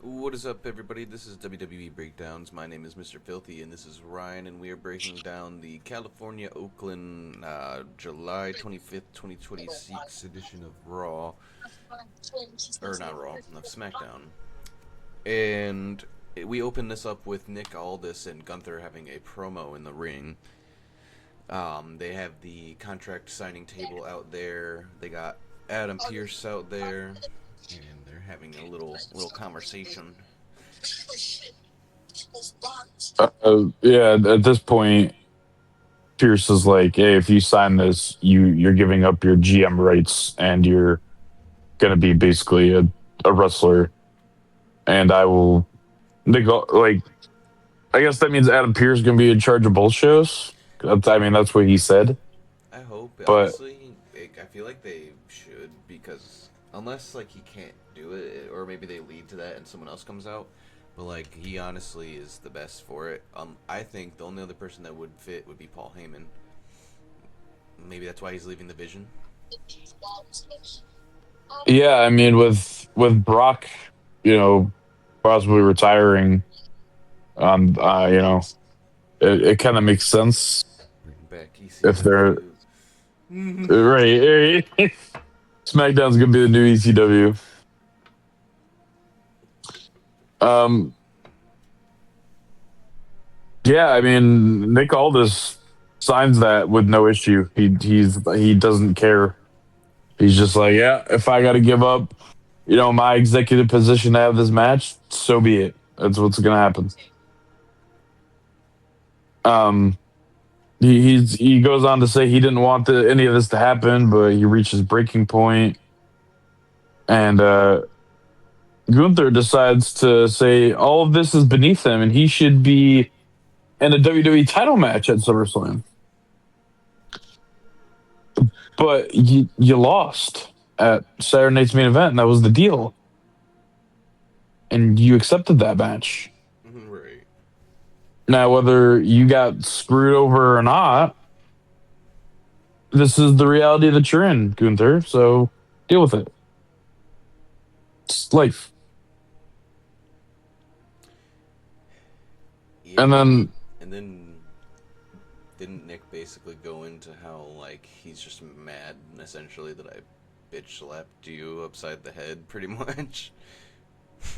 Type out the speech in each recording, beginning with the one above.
What is up, everybody? This is WWE Breakdowns. My name is Mr. Filthy, and this is Ryan, and we are breaking down the California Oakland July 25th, 2026 edition of Raw, or not Raw, of SmackDown. And we open this up with Nick Aldis and Gunther having a promo in the ring. They have the contract signing table out there. They got Adam Pearce out there, and they're having a little conversation. Yeah, at this point, Pierce is like, "Hey, if you sign this, you're giving up your GM rights, and you're gonna be basically a wrestler." And I will. They go like, I guess that means Adam Pearce is gonna be in charge of both shows. That's what he said. I hope. But Honestly, I feel like they should, because unless like he can't do it, or maybe they lead to that and someone else comes out. But like he honestly is the best for it. I think the only other person that would fit would be Paul Heyman. Maybe that's why he's leaving the Vision. yeah, with Brock, you know, possibly retiring, it kind of makes sense Bring back if they're ECW. right. SmackDown's gonna be the new ECW. Um, yeah, Nick Aldis signs that with no issue. He doesn't care. He's just like, yeah, if I got to give up, my executive position to have this match, so be it. That's what's gonna happen. Um, he goes on to say he didn't want any of this to happen, but he reaches breaking point, and Gunther decides to say all of this is beneath him, and he should be in a WWE title match at SummerSlam. But you lost at Saturday Night's main event, and that was the deal. And you accepted that match. Right. Now, whether you got screwed over or not, this is the reality that you're in, Gunther. So deal with it. It's life. And Yeah. then, And then didn't Nick basically go into how like he's just mad essentially that I bitch slapped you upside the head pretty much.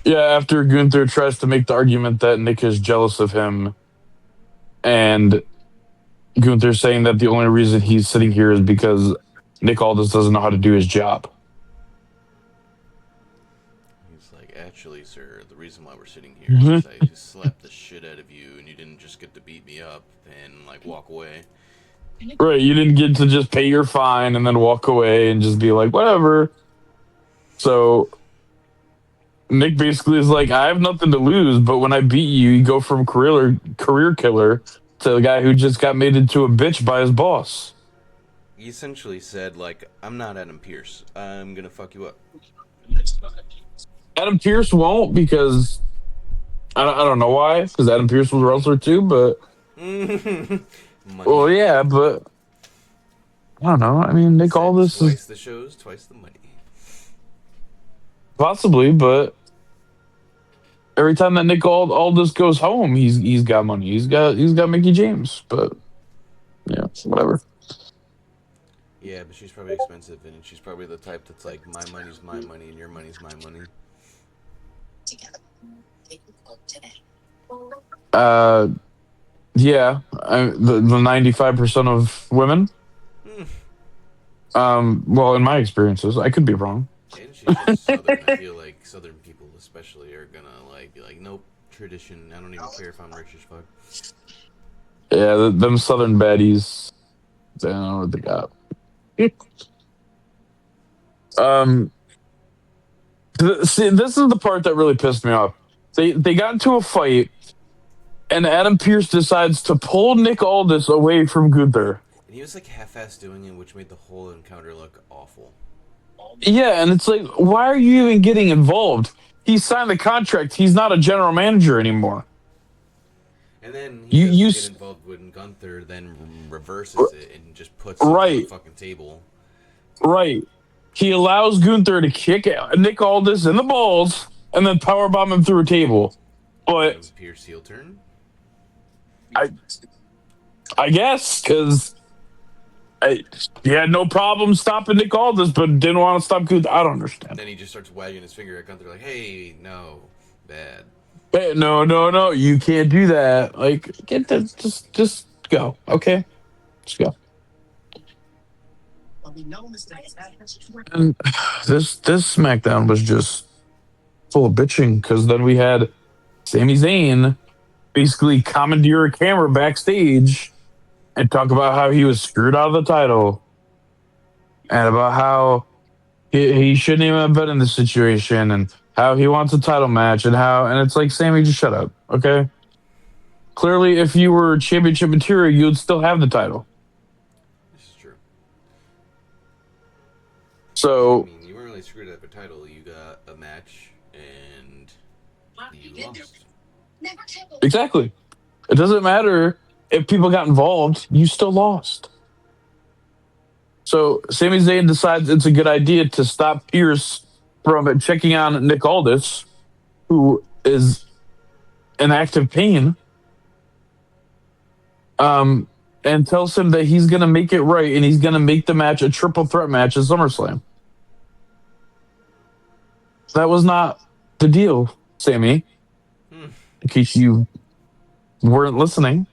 yeah, after Gunther tries to make the argument that Nick is jealous of him, and Gunther saying that the only reason he's sitting here is because Nick Aldis doesn't know how to do his job. He's like, actually, sir, the reason why we're sitting here is because I slapped the shit out of you and you didn't just get to beat me up and like walk away. Right, you didn't get to just pay your fine and then walk away and just be like, whatever. So Nick basically is like, I have nothing to lose, but when I beat you, you go from career killer to the guy who just got made into a bitch by his boss. He essentially said, like, I'm not Adam Pearce. I'm gonna fuck you up. Adam Pearce won't because I don't know why, because Adam Pearce was a wrestler too, but Money. well, yeah, but I don't know. Nick Said Aldis is twice the shows, twice the money. possibly, but every time that Nick Aldis goes home, he's got money. He's got Mickey James, but yeah, whatever. Yeah, but she's probably expensive, and she's probably the type that's like, my money's my money, and your money's my money. Uh, yeah, the 95% of women. Hmm. Well, in my experiences, I could be wrong. And she's just Southern. I feel like Southern people, especially, are gonna like be like, nope, tradition. I don't even care if I'm rich as fuck. Yeah, them Southern baddies. They don't know what they got. Um, See, this is the part that really pissed me off. They got into a fight, and Adam Pearce decides to pull Nick Aldis away from Gunther. And he was like half-ass doing it, which made the whole encounter look awful. Yeah, and it's like, why are you even getting involved? He signed the contract. He's not a general manager anymore. And then he You doesn't get involved when Gunther then reverses it and just puts him through the right, fucking table. right. He allows Gunther to kick Nick Aldis in the balls, and then powerbomb him through a table. And a But Pierce heel turn. I I guess because he had no problem stopping Nick Aldis, but didn't want to stop Gunther. I don't understand. Then he just starts wagging his finger at Gunther like, "Hey, no, bad." Hey, no, no, no, you can't do that. Like, get the just go, okay? Just go. And this SmackDown was just full of bitching because then we had Sami Zayn basically commandeer a camera backstage and talk about how he was screwed out of the title and about how he shouldn't even have been in this situation and how he wants a title match and it's like Sammy, just shut up, okay? Clearly, if you were championship material, you'd still have the title. This is true. I So mean, you weren't really screwed up a title. You got a match and you lost. exactly, it doesn't matter if people got involved, you still lost. So Sami Zayn decides it's a good idea to stop Pierce from checking on Nick Aldis, who is in active pain, and tells him that he's going to make it right and he's going to make the match a triple threat match at SummerSlam. That was not the deal, Sammy, Hmm. in case you weren't listening.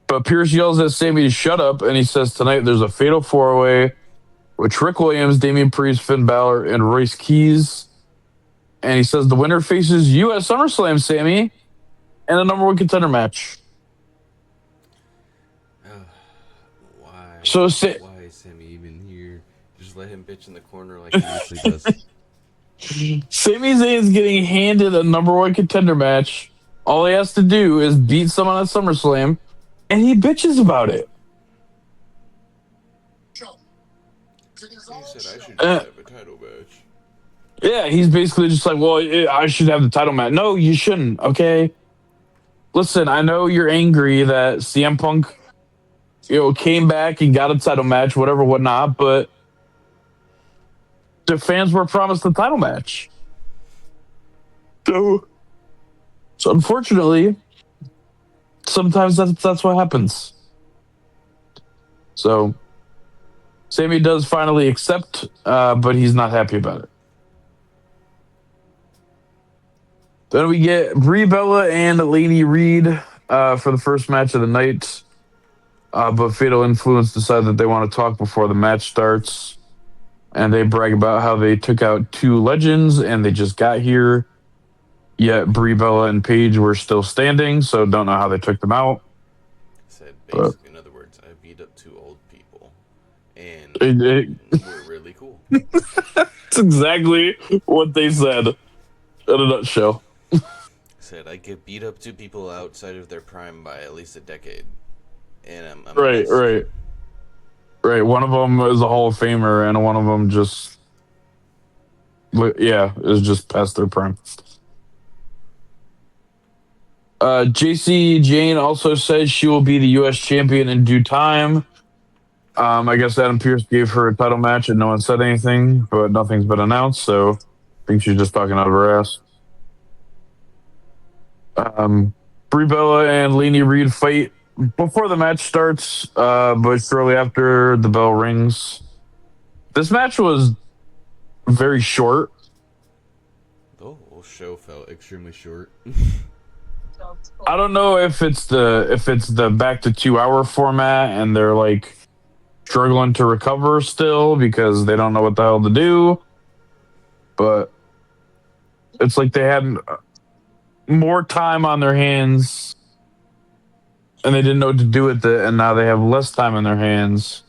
But Pierce yells at Sammy to shut up, and he says tonight there's a fatal four-way with Trick Williams, Damian Priest, Finn Balor, and Royce Keys. And he says the winner faces you at SummerSlam, Sammy, and a number one contender match. Why? So Why is Sammy even here? Just let him bitch in the corner like he usually does. Sami Zayn's getting handed a number one contender match. All he has to do is beat someone at SummerSlam, and he bitches about it. He said I should just Uh, have a title match. yeah, he's basically just like, well, I should have the title match. No, you shouldn't, okay? Listen, I know you're angry that CM Punk, came back and got a title match, whatever, whatnot, but the fans were promised the title match. So, so unfortunately, sometimes that's what happens. So Sammy does finally accept, but he's not happy about it. Then we get Brie Bella and Lainey Reed for the first match of the night. But Fatal Influence decide that they want to talk before the match starts. And they brag about how they took out two legends and they just got here. Yet Brie Bella and Paige were still standing, so don't know how they took them out. Said But basically, in other words, I beat up two old people, it, and it, we're really cool. it's exactly what they said in a nutshell. Said I get beat up two people outside of their prime by at least a decade, and I'm the Right, best. right, right. One of them is a Hall of Famer, and one of them just, yeah, is just past their prime. JC Jane also says she will be the U.S. champion in due time. I guess Adam Pearce gave her a title match and no one said anything, but nothing's been announced, so I think she's just talking out of her ass. Brie Bella and Lainey Reed fight before the match starts, but shortly after the bell rings. This match was very short. The whole show felt extremely short. I don't know if it's the back to 2 hour format and they're like struggling to recover still because they don't know what the hell to do. But it's like they had more time on their hands and they didn't know what to do with it, and now they have less time on their hands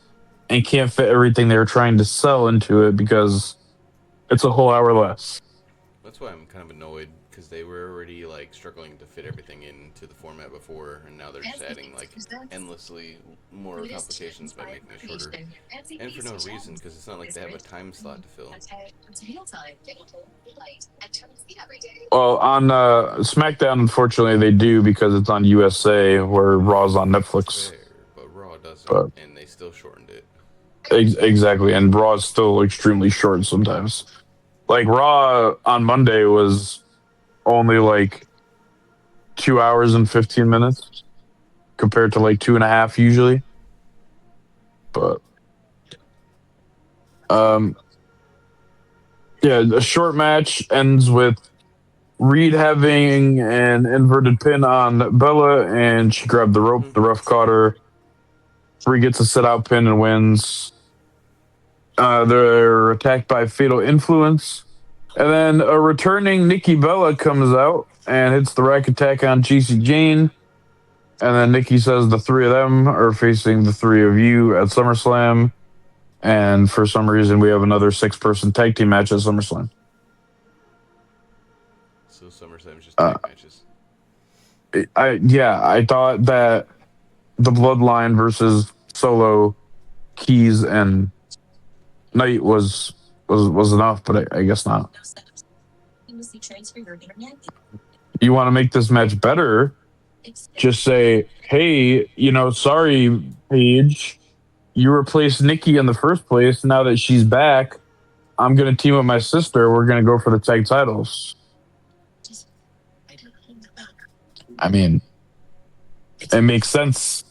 and can't fit everything they were trying to sell into it because it's a whole hour less. That's why I'm kind of annoyed because they were already like struggling to fit everything into the format before, and now they're just adding like endlessly more complications by making it shorter, and for no reason because it's not like they have a time slot to fill. Well, on SmackDown, unfortunately, they do because it's on USA, where Raw's on Netflix. Fair, but Raw doesn't, But and they still shortened it. Exactly, and Raw is still extremely short sometimes. Like Raw on Monday was only like 2 hours and 15 minutes compared to like 2.5 usually. But um, yeah, a short match ends with Reed having an inverted pin on Bella, and she grabbed the rope. The ref caught her. Reed gets a sit out pin and wins. They're attacked by Fatal Influence. And then a returning Nikki Bella comes out and hits the rack attack on GC Jane. And then Nikki says the three of them are facing the three of you at SummerSlam. And for some reason, we have another 6-person tag team match at SummerSlam. So SummerSlam's just Uh, tag matches. I thought that the Bloodline versus Solo, Keys, and Knight was enough, but I guess not. You want to make this match better? Just say, hey, sorry, Paige, you replaced Nikki in the first place. Now that she's back, I'm going to team with my sister. We're going to go for the tag titles. I mean, it makes sense.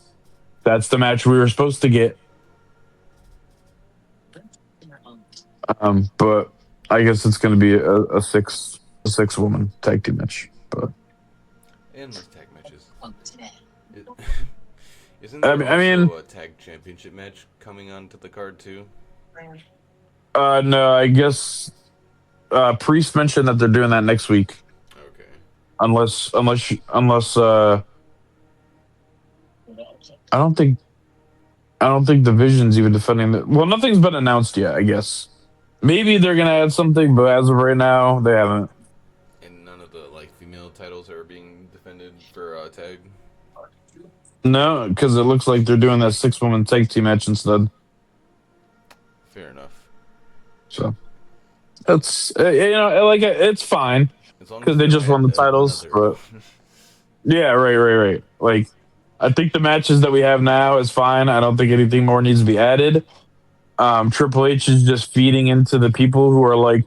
That's the match we were supposed to get. But I guess it's going to be a six woman tag team match. But Endless tag matches. It, isn't I there mean, also a tag championship match coming onto the card too? no, I guess Priest mentioned that they're doing that next week, Okay. unless I don't think Division's even defending the. Well, nothing's been announced yet. I guess maybe they're gonna add something, but as of right now, they haven't. And none of the female titles are being defended for tag. No, because it looks like they're doing that 6-woman tag team match instead. Fair enough. So that's it's fine As long because as they they're just won the titles. another. But yeah, right. Like I think the matches that we have now is fine. I don't think anything more needs to be added. Triple H is just feeding into the people who are like,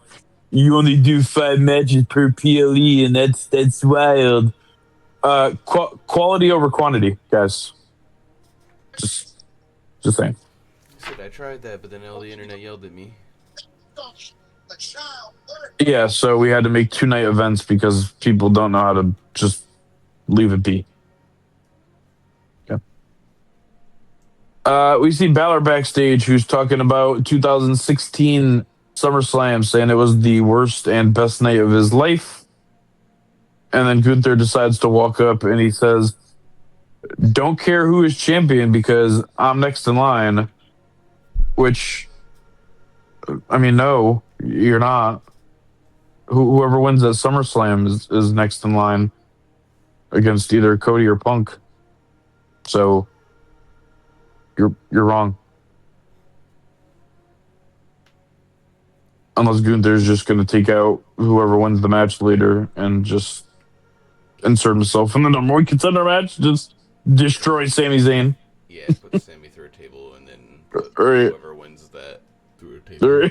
you only do 5 matches per PLE, and that's wild. Quality over quantity, guys. Just saying. I said I tried that, but then all the internet yelled at me. Yeah, so we had to make 2-night events because people don't know how to just leave it be. Okay. We see Balor backstage, who's talking about 2016 SummerSlam, saying it was the worst and best night of his life. And then Gunther decides to walk up and he says, don't care who is champion because I'm next in line. Which, I mean, no, you're not. Whoever wins at SummerSlam is next in line against either Cody or Punk. So you're wrong. Unless Gunther's just going to take out whoever wins the match later and just insert himself in the number one contender match, just destroy Sami Zayn. Yeah, put Sammy through a table and then put Right. whoever wins that through a table.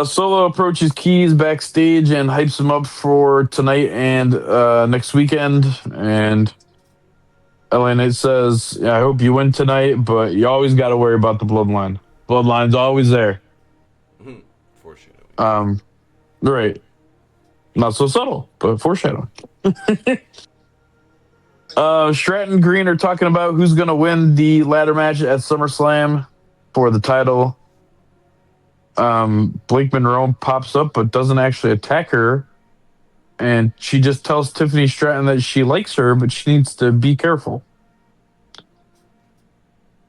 Solo approaches Keys backstage and hypes him up for tonight and next weekend. And LA Knight says, yeah, I hope you win tonight, but you always got to worry about the bloodline. Bloodline's always there. Foreshadowing. Right. Not so subtle, but foreshadowing. Stratton and Green are talking about who's going to win the ladder match at SummerSlam for the title. Blake Monroe pops up but doesn't actually attack her. And she just tells Tiffany Stratton that she likes her, but she needs to be careful.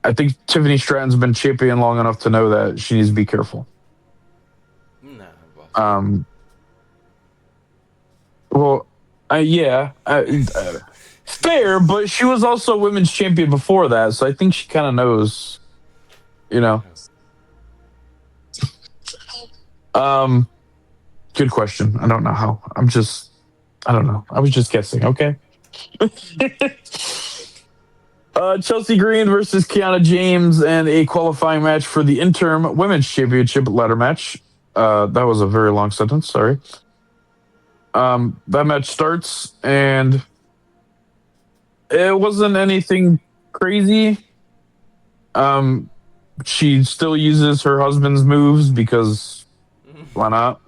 I think Tiffany Stratton's been champion long enough to know that she needs to be careful. Nah, boss. Well, yeah. Fair, but she was also women's champion before that, so I think she kind of knows, Good question. I don't know how. I don't know. I was just guessing. Okay. Chelsea Green versus Kiana James and a qualifying match for the interim women's championship ladder match. That was a very long sentence. Sorry. That match starts, and it wasn't anything crazy. Um, she still uses her husband's moves because why not?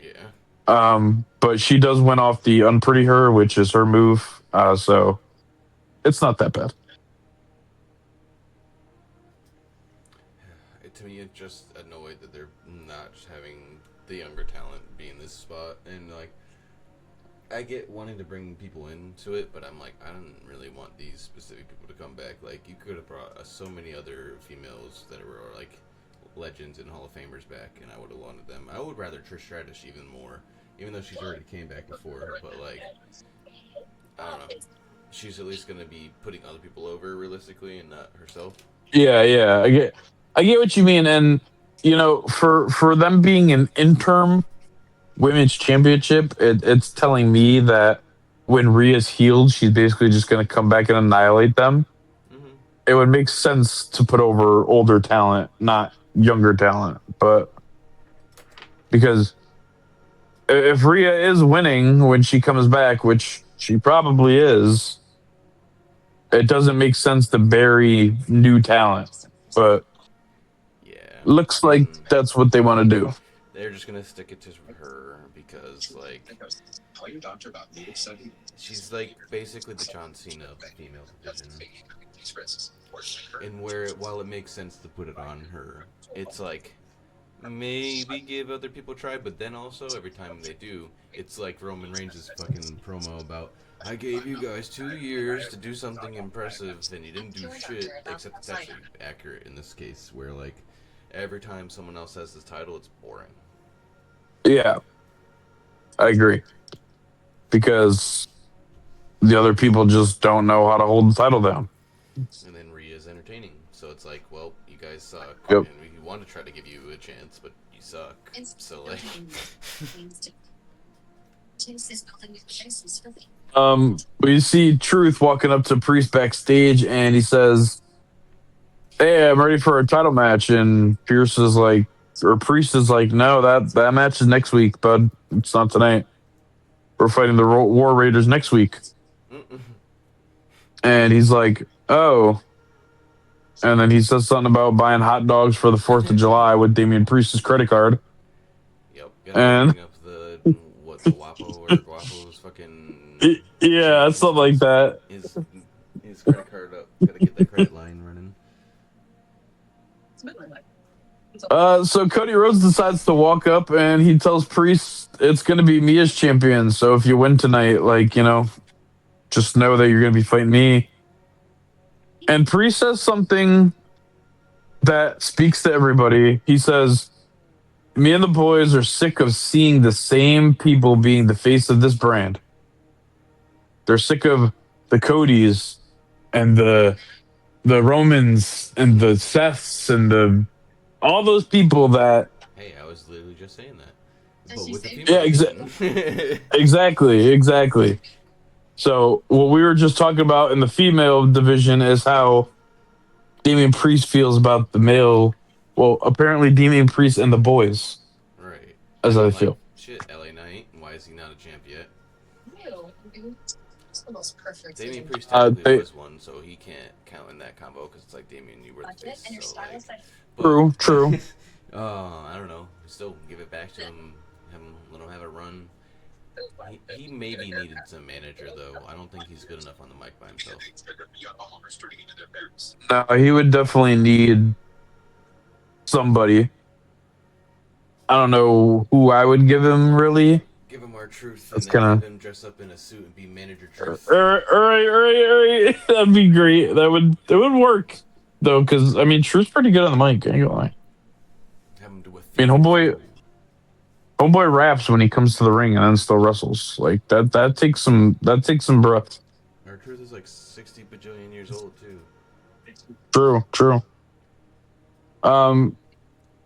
Yeah. But she does win off the Unpretty Her, which is her move. So it's not that bad. To me, it's just annoyed that they're not having the younger talent be in this spot. And, like, I get wanting to bring people into it, but I'm like, I don't really want these specific people to come back. Like, you could have brought so many other females that were, like, legends and Hall of Famers back, and I would have wanted them. I would rather Trish Stratus even more, even though she's already came back before. But, like, I don't know. She's at least going to be putting other people over realistically and not herself. Yeah. I get what you mean, and for them being an interim women's championship, it's telling me that when Rhea's healed, she's basically just going to come back and annihilate them. Mm-hmm. It would make sense to put over older talent, not younger talent, but because if Rhea is winning when she comes back, which she probably is, it doesn't make sense to bury new talent. But Yeah. looks like And that's what they want to do. they're just going to stick it to her because, like, she's, like, basically the John Cena of the female division. And while it makes sense to put it on her, it's like, maybe give other people a try, but then also every time they do, it's like Roman Reigns' fucking promo about, I gave you guys 2 years to do something impressive, and you didn't do shit, except it's actually accurate in this case, where, like, every time someone else has this title, it's boring. Yeah, I agree. Because the other people just don't know how to hold the title down. And then Rhea's entertaining, so it's like, well, you guys suck, Yep. and we want to try to give you a chance, but you suck. So, like, We see Truth walking up to Priest backstage, and he says, "Hey, I'm ready for a title match." And Pierce is like, or Priest is like, "No, that match is next week, bud. It's not tonight. We're fighting the War Raiders next week." And he's like, "Oh." And then he says something about buying hot dogs for the 4th of July with Damian Priest's credit card. Yep, And bring up the Guapo or Guapo's fucking yeah, something like that. His credit card up. Gotta get that credit line running. So Cody Rhodes decides to walk up and he tells Priest it's going to be me as champion. So if you win tonight, just know that you're going to be fighting me. And Priest says something that speaks to everybody. He says, "Me and the boys are sick of seeing the same people being the face of this brand. They're sick of the Codys and the Romans and the Seths and all those people that." Hey, I was literally just saying that. But with the female exactly. So what we were just talking about in the female division is how Damian Priest feels about the male. Well, apparently Damian Priest and the boys. Right. As I feel. Shit, LA Knight. Why is he not a champ yet? Damian Priest technically was one, so he can't count in that combo because it's like, Damian, you were the face. So, like, True. I don't know. Still give it back to him. Let him have a run. He maybe needed some manager, though. I don't think he's good enough on the mic by himself. No, he would definitely need somebody. I don't know who I would give him, really. Give him our Truth, and then have him dress up in a suit and be manager Truth. All right. That'd be great. That would work, though, because, I mean, Truth's pretty good on the mic. I ain't gonna lie. Have him do a I mean, Homeboy raps when he comes to the ring and then still wrestles. Like that takes some breath. Our Truth is like 60 bajillion years old too. True.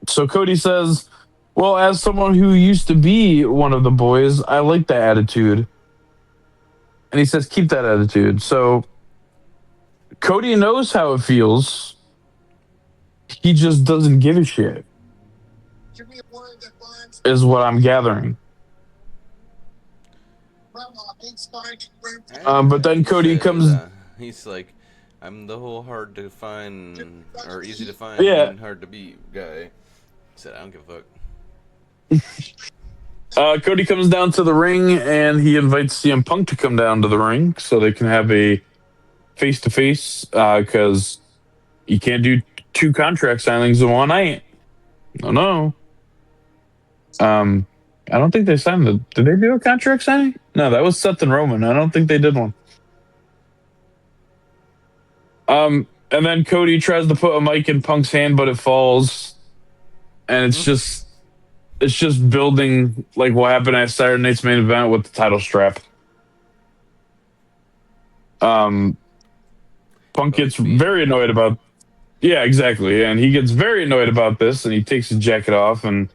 So Cody says, "Well, as someone who used to be one of the boys, I like that attitude." And he says, "Keep that attitude." So Cody knows how it feels. He just doesn't give a shit, is what I'm gathering. But then He Cody said comes, he's like, I'm the whole hard to find or easy to yeah. find, hard to beat guy. He said, I don't give a fuck. Cody comes down to the ring and he invites CM Punk to come down to the ring so they can have a face to face because you can't do two contract signings in one night. No, no. Um, I don't think they signed the. Did they do a contract signing? No, that was Seth and Roman. I don't think they did one. And then Cody tries to put a mic in Punk's hand, but it falls, and it's just building like what happened at Saturday Night's main event with the title strap. Punk Cody's gets being very annoyed about. Yeah, exactly, and he gets very annoyed about this, and he takes his jacket off, and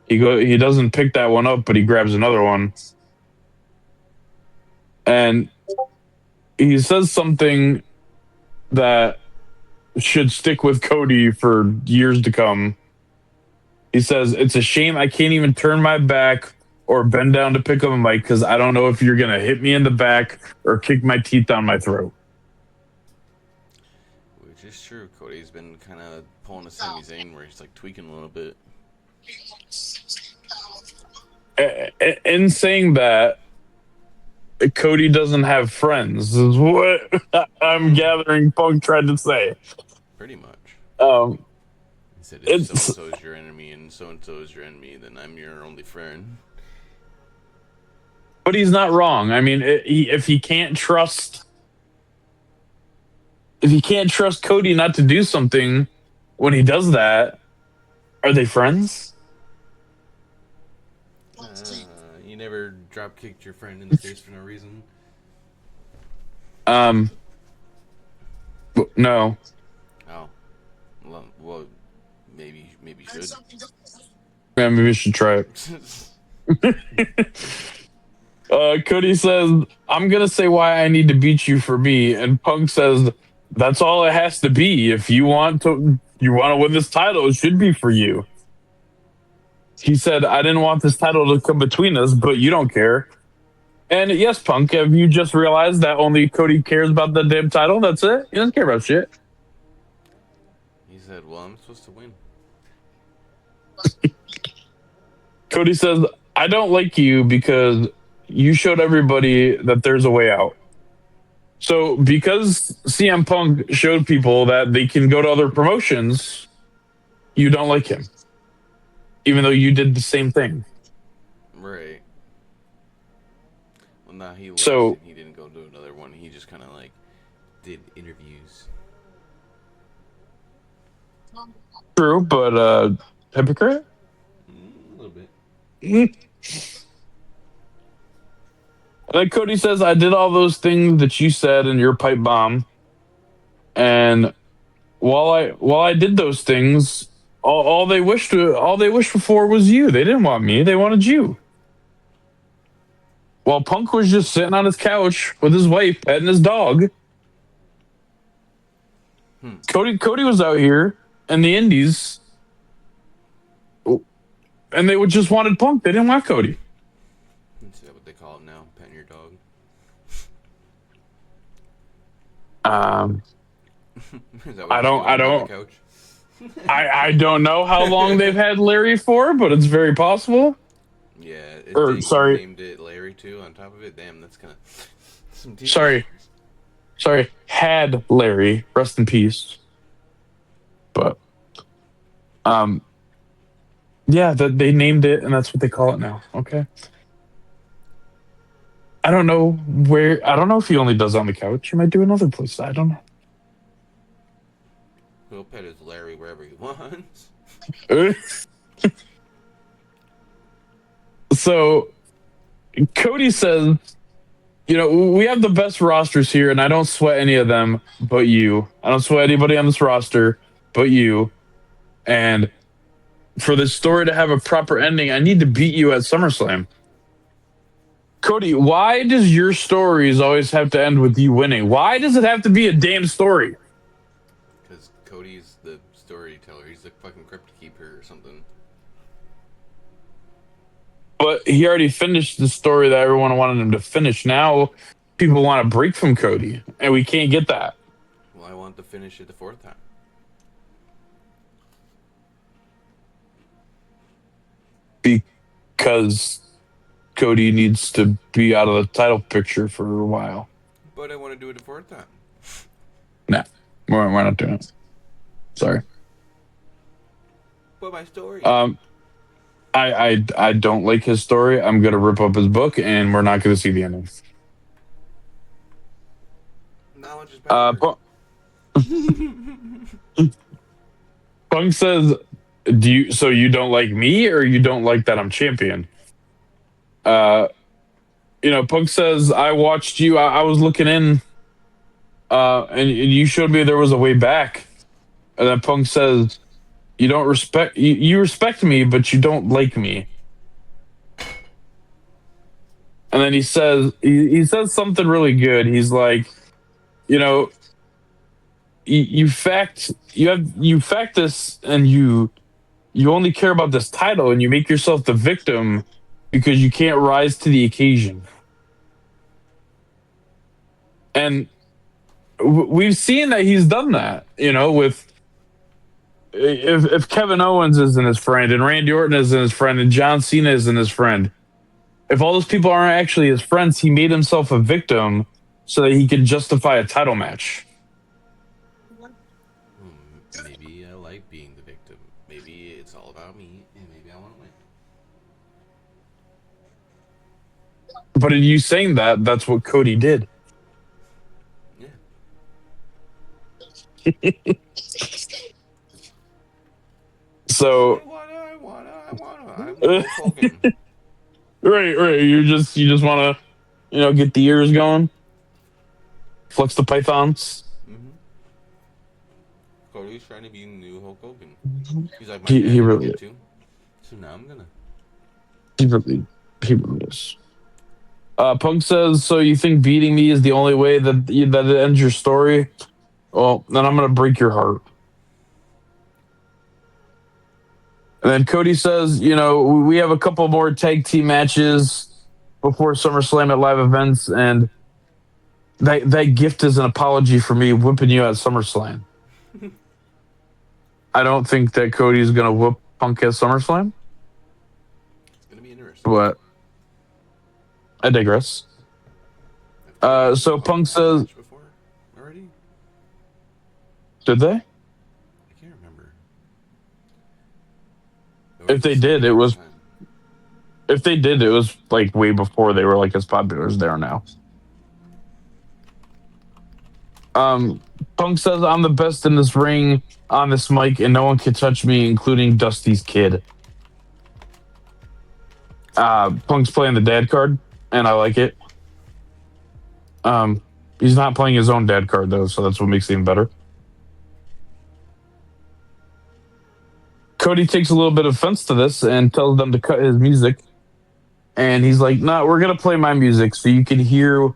he doesn't pick that one up, but he grabs another one, and he says something that should stick with Cody for years to come. He says, "It's a shame I can't even turn my back or bend down to pick up a mic because I don't know if you're going to hit me in the back or kick my teeth down my throat." which is true. Cody's been kind of pulling a Sami Zayn where he's like tweaking a little bit. In saying that, Cody doesn't have friends, is what I'm gathering Punk tried to say. Pretty much. Um, He said, if so and it's so is your enemy and so is your enemy, then I'm your only friend. But he's not wrong. I mean, if he can't trust Cody not to do something when he does that, are they friends? You never drop kicked your friend in the face for no reason. Um, no. Oh, well, maybe you should. Yeah, maybe we should try it. Cody says, "I'm gonna say why I need to beat you for me," and Punk says, "That's all it has to be. If you want to win this title, it should be for you." He said, "I didn't want this title to come between us, but you don't care." And yes, Punk, have you just realized that only Cody cares about the damn title? That's it. He doesn't care about shit. He said, well, I'm supposed to win. Cody says, "I don't like you because you showed everybody that there's a way out." So, because CM Punk showed people that they can go to other promotions, you don't like him, even though you did the same thing. Right. Well, nah, he left So, and he didn't go do another one. He just kind of like did interviews. true, but hypocrite? A little bit. And then Cody says, "I did all those things that you said in your pipe bomb, and while I did those things, all they wished for was you. They didn't want me. They wanted you." While Punk was just sitting on his couch with his wife petting his dog, Cody was out here in the Indies, and they would just wanted Punk. They didn't want Cody. Is that what they call it now? Petting your dog? Um, Is that I what you don't, do I on the don't, couch? I don't know how long they've had Larry for, but it's very possible. Yeah, Or dang, you sorry, named it Larry too on top of it? Damn, that's kind of some deep. sorry, had Larry. Rest in peace. But um, yeah, they named it, and that's what they call it now. Okay. I don't know where. I don't know if he only does it on the couch. He might do another place. I don't He'll pet his Larry wherever he wants. know. So Cody says, we have the best rosters here, and I don't sweat any of them but you. I don't sweat anybody on this roster but you. And for this story to have a proper ending, I need to beat you at SummerSlam. Cody, why does your stories always have to end with you winning? Why does it have to be a damn story? Because Cody's the storyteller. He's the fucking crypt keeper or something. But he already finished the story that everyone wanted him to finish. Now people want to break from Cody, and we can't get that. Well, I want to finish it the fourth time. Because Cody needs to be out of the title picture for a while. But I want to do it the fourth time. Nah, we're not doing it. Sorry. But my story. I don't like his story. I'm gonna rip up his book, and we're not gonna see the ending. Knowledge is power. Punk says, "Do you? So you don't like me, or you don't like that I'm champion?" Uh, Punk says, "I watched you. I was looking in, and you showed me there was a way back." And then Punk says, "You don't respect you respect me, but you don't like me." And then he says something really good. He's like, you know, you fact this, and you only care about this title, and you make yourself the victim because you can't rise to the occasion. And we've seen that he's done that. With if Kevin Owens isn't his friend, and Randy Orton isn't his friend, and John Cena isn't his friend, if all those people aren't actually his friends, he made himself a victim so that he could justify a title match. Maybe I like being the victim. Maybe it's all about me, and maybe I want to win. But in you saying that, that's what Cody did. Yeah. So I'm the Hulk Hogan. right. You just want to, get the ears going, flex the pythons. Mm-hmm. Cody's trying to be the new Hulk Hogan. He's like, my He dad he didn't really get to, so now I'm gonna. he really he really is. Punk says, "So you think beating me is the only way that it ends your story? Well, then I'm gonna break your heart." And then Cody says, "We have a couple more tag team matches before SummerSlam at live events, and that gift is an apology for me whipping you at SummerSlam." I don't think that Cody's gonna whoop Punk at SummerSlam, It's gonna be interesting. but I digress. Have Cody and So Punk Punk had a says, match before already? "Did they? I can't remember. Or If was they this like did, the it first was time? if they did, it was like way before they were like as popular as they are now." Punk says, "I'm the best in this ring, on this mic, and no one can touch me, including Dusty's kid." Punk's playing the dad card, and I like it. He's not playing his own dad card though, so that's what makes it even better. Cody takes a little bit of offense to this and tells them to cut his music. And he's like, "No, we're gonna play my music so you can hear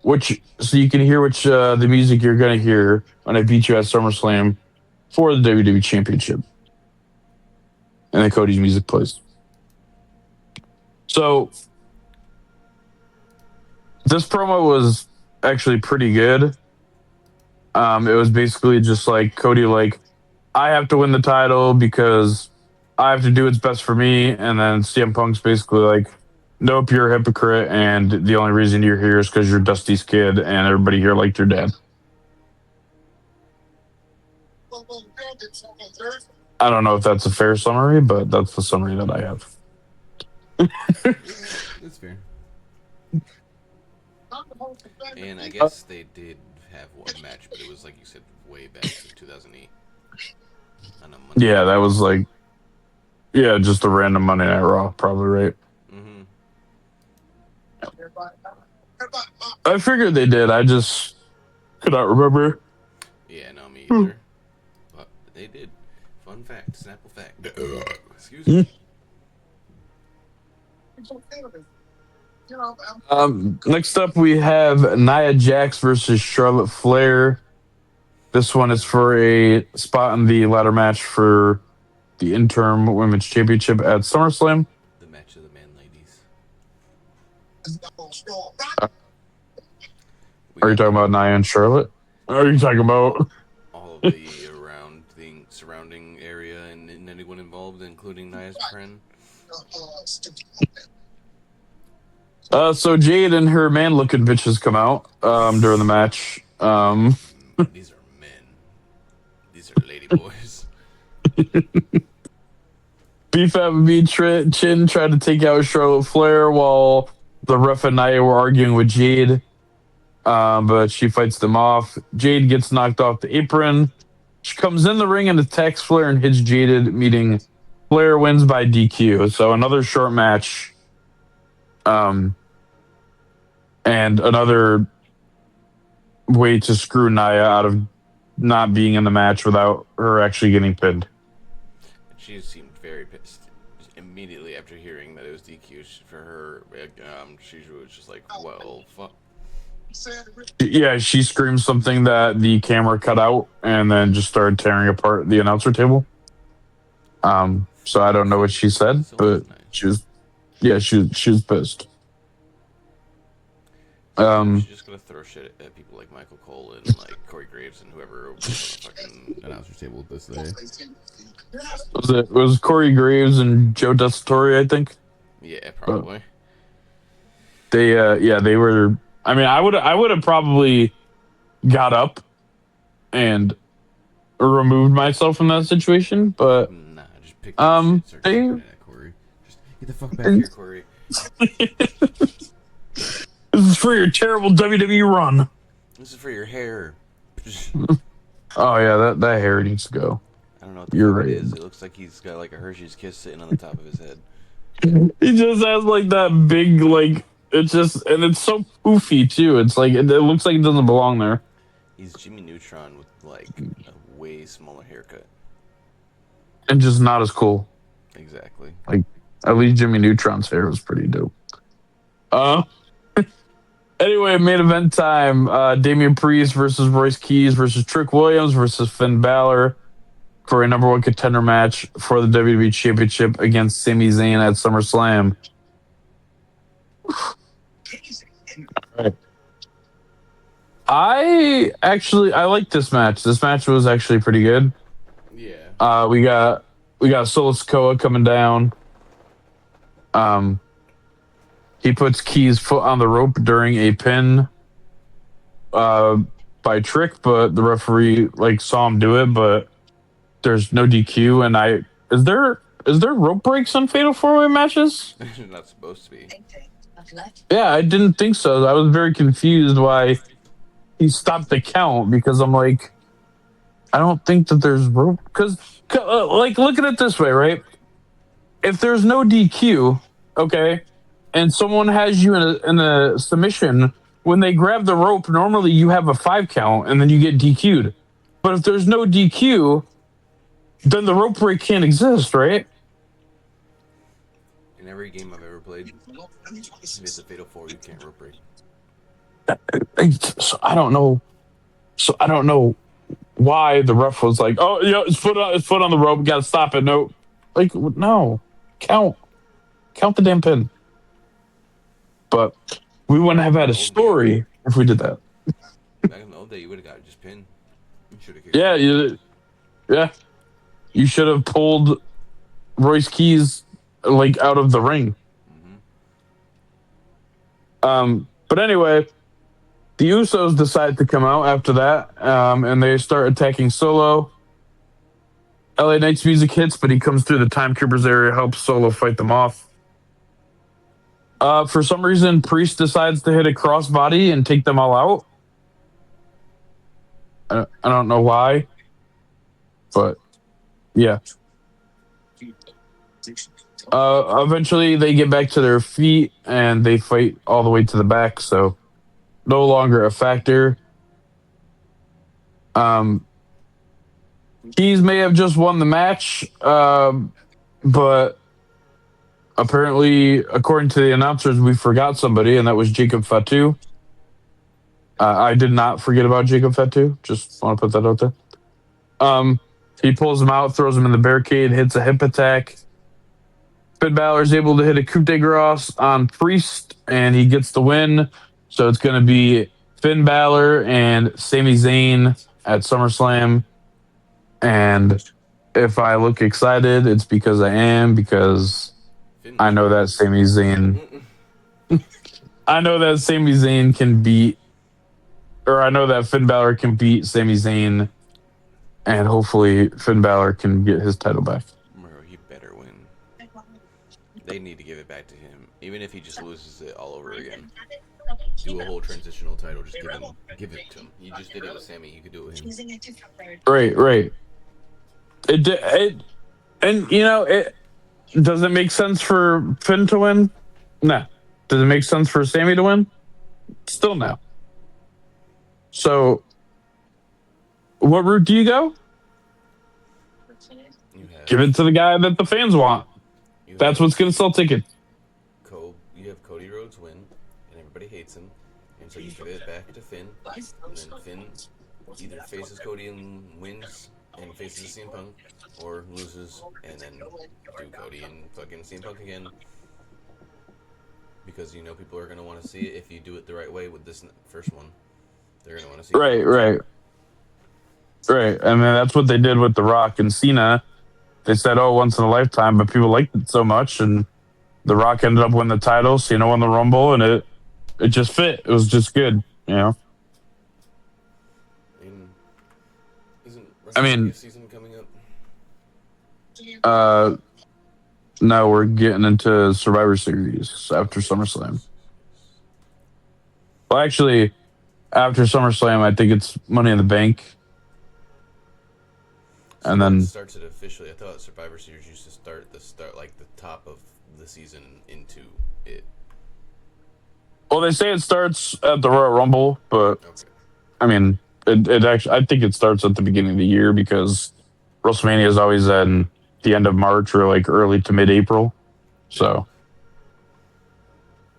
which the music you're gonna hear when I beat you at SummerSlam for the WWE Championship." And then Cody's music plays. So this promo was actually pretty good. It was basically just like Cody, like, I have to win the title because I have to do what's best for me. And then CM Punk's basically like, "Nope, you're a hypocrite. And the only reason you're here is because you're Dusty's kid. And everybody here liked your dad." I don't know if that's a fair summary, but that's the summary that I have. Yeah, that's fair. And I guess they did have one match, but it was like you said, way back in 2008 on a Monday Yeah, Night that Raw. was like, yeah, just a random Monday Night Raw, probably right. Mm-hmm. I figured they did. I just could not remember. Yeah, no, me either. But they did. Fun fact, Snapple fact. Excuse me. Next up, we have Nia Jax versus Charlotte Flair. This one is for a spot in the ladder match for the interim women's championship at SummerSlam. The match of the man, ladies. We Are you got talking about Nia and Charlotte? Are you talking about? all of the around the surrounding area and anyone involved, including Nia's friend. So Jade and her man-looking bitches come out during the match. These are men. These are lady boys. Beef FB Chin tried to take out Charlotte Flair while the ref and Nia were arguing with Jade, but she fights them off. Jade gets knocked off the apron. She comes in the ring and attacks Flair and hits Jaded, meeting Flair wins by DQ. So another short match. And another way to screw Nia out of not being in the match without her actually getting pinned. She seemed very pissed. Just immediately after hearing that it was DQ for her, she was just like, well, fuck. Yeah, she screamed something that the camera cut out and then just started tearing apart the announcer table. So I don't know what she said, but she was, yeah, she was pissed. She's just gonna throw shit at people like Michael Cole and like Corey Graves and whoever was on the fucking announcer table this day. Was Corey Graves and Joe Tessitore, I think. Yeah, probably. They they were. I mean, I would have probably got up and removed myself from that situation, but nah, just pick up shit, start they at Corey. Just get the fuck back here, Corey. This is for your terrible WWE run. This is for your hair. Oh yeah, that hair needs to go. I don't know what the fuck it is. It looks like he's got like a Hershey's Kiss sitting on the top of his head. He just has like that big like it's just and it's so poofy too. It's like it looks like it doesn't belong there. He's Jimmy Neutron with like a way smaller haircut. And just not as cool. Exactly. Like at least Jimmy Neutron's hair was pretty dope. Anyway, main event time. Damian Priest versus Royce Keys versus Trick Williams versus Finn Balor for a number one contender match for the WWE Championship against Sami Zayn at SummerSlam. All right. I like this match. This match was actually pretty good. Yeah. We got Solo Sikoa coming down. He puts Key's foot on the rope during a pin by Trick, but the referee like saw him do it, but there's no DQ. And is there rope breaks on Fatal 4-Way matches? They're not supposed to be. Yeah, I didn't think so. I was very confused why he stopped the count because I'm like, I don't think that there's rope because like look at it this way, right? If there's no DQ, okay, and someone has you in a submission, when they grab the rope, normally you have a 5 count and then you get DQ'd. But if there's no DQ, then the rope break can't exist, right? In every game I've ever played, if it's a Fatal 4, you can't rope break. So I don't know. So I don't know why the ref was like, "Oh, yeah, his foot on the rope. Got to stop it." No, like no, count the damn pin. But we wouldn't have had a story if we did that. Back in the old day, you would have got it just pinned. Yeah, you should have pulled Royce Keys like out of the ring. But anyway, the Usos decide to come out after that, and they start attacking Solo. LA Knight's music hits, but he comes through the Timekeepers area, helps Solo fight them off. For some reason, Priest decides to hit a crossbody and take them all out. I don't know why, but yeah. Eventually, they get back to their feet and they fight all the way to the back, so no longer a factor. Keys may have just won the match, but Apparently, according to the announcers, we forgot somebody, and that was Jacob Fatu. I did not forget about Jacob Fatu. Just want to put that out there. Um, he pulls him out, throws him in the barricade, hits a hip attack. Finn Balor is able to hit a coup de grace on Priest, and he gets the win. So it's going to be Finn Balor and Sami Zayn at SummerSlam. And if I look excited, it's because I am, because Finn I looks know great. that Sami Zayn, I know that Sami Zayn can beat, or I know that Finn Balor can beat Sami Zayn, and hopefully Finn Balor can get his title back. Bro, he better win. They need to give it back to him, even if he just loses it all over again. Do a whole transitional title. Just give it to him. You just did it with Sammy. You could do it with him. Right, right. And it does it make sense for Finn to win? No. Does it make sense for Sammy to win? Still no. So, what route do you go? You Give have it to the guy that the fans want. you That's have what's going to sell tickets. You have Cody Rhodes win, and everybody hates him, and so you give it back to Finn, and then Finn either faces Cody and wins and faces CM Punk, or loses and then do Cody and fucking CM Punk again. Because you know people are gonna want to see it if you do it the right way with this first one. They're gonna want to see Cody Right, and CM right, Punk. right. I mean, that's what they did with The Rock and Cena. They said, oh, once in a lifetime, but people liked it so much, and The Rock ended up winning the title, Cena won the Rumble, and it just fit. It was just good. And isn't I mean, WrestleMania season coming up? uh, now we're getting into Survivor Series after Okay, yes, SummerSlam. yes, yes. Well, actually, after SummerSlam, I think it's Money in the Bank, So and when then starts it officially? I thought Survivor Series used to start like the top of the season into it. well, they say it starts at the Royal Rumble, but Okay. I mean, it actually I think it starts at the beginning of the year because WrestleMania is always in the end of March or like early to mid April. Yeah, So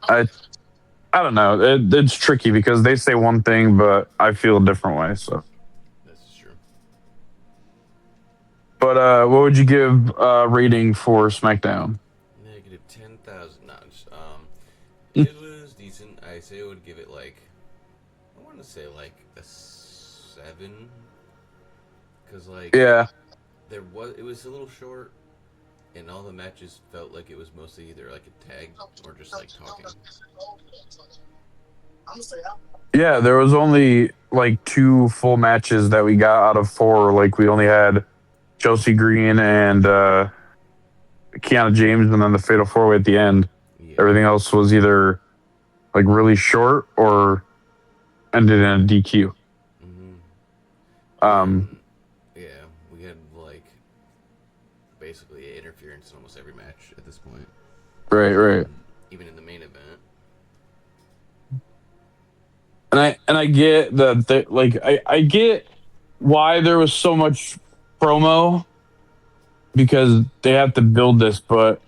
I I don't know. It's tricky because they say one thing, but I feel a different way. So, this is true. but what would you give rating for SmackDown? Negative 10,000 notch. It was decent. I say I would give it like I want to say like a 7, because like Yeah, it was a little short, and all the matches felt like it was mostly either like a tag or just like talking. yeah. There was only like two full matches that we got out of four. Like we only had Chelsea Green and Kiana James, and then the Fatal Four Way at the end. Yeah. Everything else was either like really short or ended in a DQ. Hmm. Um, And yeah, we had like basically interference in almost every match at this point, right, right. even in the main event. And I get that like I get why there was so much promo because they have to build this, but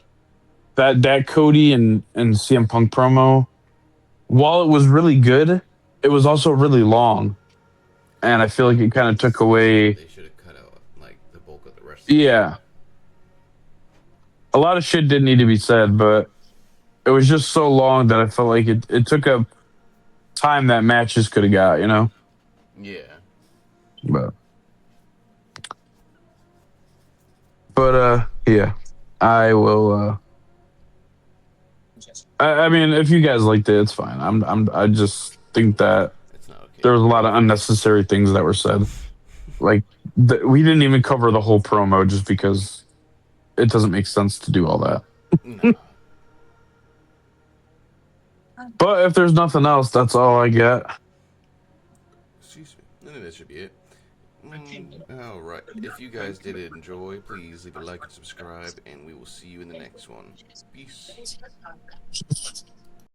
that Cody and CM Punk promo, while it was really good, it was also really long, and I feel like it kind of took away. They should have cut out like the bulk of the rest of it. Yeah, a lot of shit didn't need to be said, but it was just so long that I felt like it took up time that matches could have got. Yeah. But yeah, I will. I mean, if you guys liked it, it's fine. I just think that It's not okay. there was a lot of unnecessary things that were said. Like we didn't even cover the whole promo just because it doesn't make sense to do all that. Nah. But if there's nothing else, that's all I get. Excuse me. I think that should be it. Alright. If you guys did enjoy, please leave a like and subscribe, and we will see you in the next one. Peace.